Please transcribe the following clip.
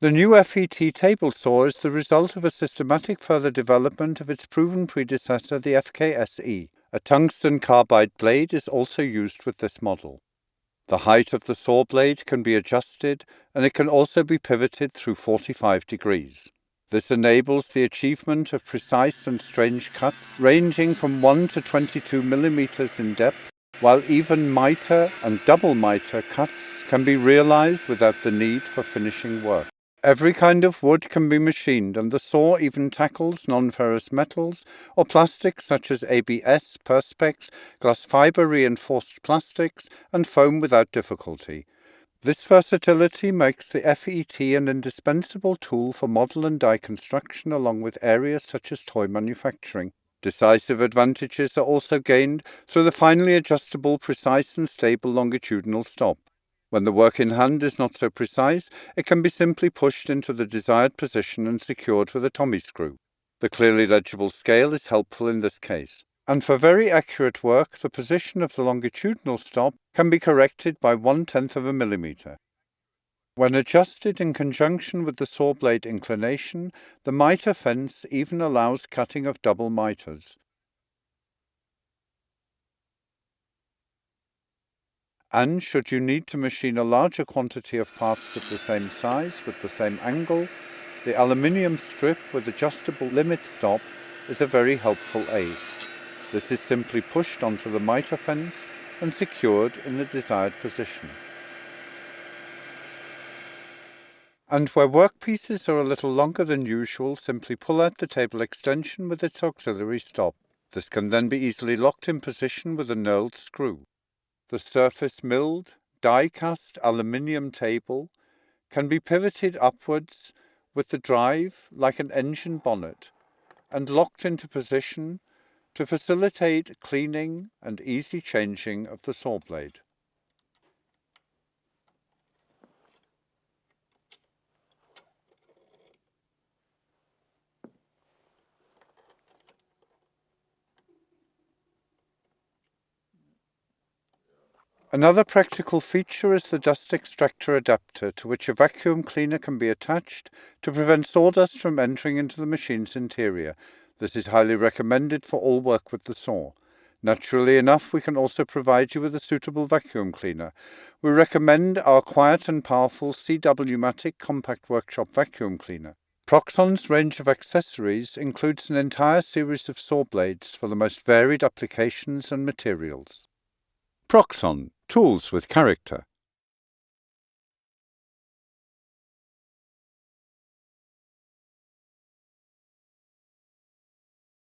The new FET table saw is the result of a systematic further development of its proven predecessor, the FKSE. A tungsten carbide blade is also used with this model. The height of the saw blade can be adjusted, and it can also be pivoted through 45 degrees. This enables the achievement of precise and strange cuts ranging from 1 to 22 millimeters in depth, while even miter and double miter cuts can be realized without the need for finishing work. Every kind of wood can be machined, and the saw even tackles non-ferrous metals or plastics such as ABS, perspex, glass fiber reinforced plastics, and foam without difficulty. This versatility makes the FET an indispensable tool for model and die construction along with areas such as toy manufacturing. Decisive advantages are also gained through the finely adjustable, precise and stable longitudinal stop. When the work in hand is not so precise, it can be simply pushed into the desired position and secured with a Tommy screw. The clearly legible scale is helpful in this case. And for very accurate work, the position of the longitudinal stop can be corrected by 1/10 of a millimeter. When adjusted in conjunction with the saw blade inclination, the miter fence even allows cutting of double miters. And should you need to machine a larger quantity of parts of the same size with the same angle, the aluminium strip with adjustable limit stop is a very helpful aid. This is simply pushed onto the miter fence and secured in the desired position. And where workpieces are a little longer than usual, simply pull out the table extension with its auxiliary stop. This can then be easily locked in position with a knurled screw. The surface milled, die-cast aluminium table can be pivoted upwards with the drive like an engine bonnet and locked into position to facilitate cleaning and easy changing of the saw blade. Another practical feature is the dust extractor adapter, to which a vacuum cleaner can be attached to prevent sawdust from entering into the machine's interior. This is highly recommended for all work with the saw. Naturally enough, we can also provide you with a suitable vacuum cleaner. We recommend our quiet and powerful CW-matic compact workshop vacuum cleaner. Proxxon's range of accessories includes an entire series of saw blades for the most varied applications and materials. Proxxon, tools with character.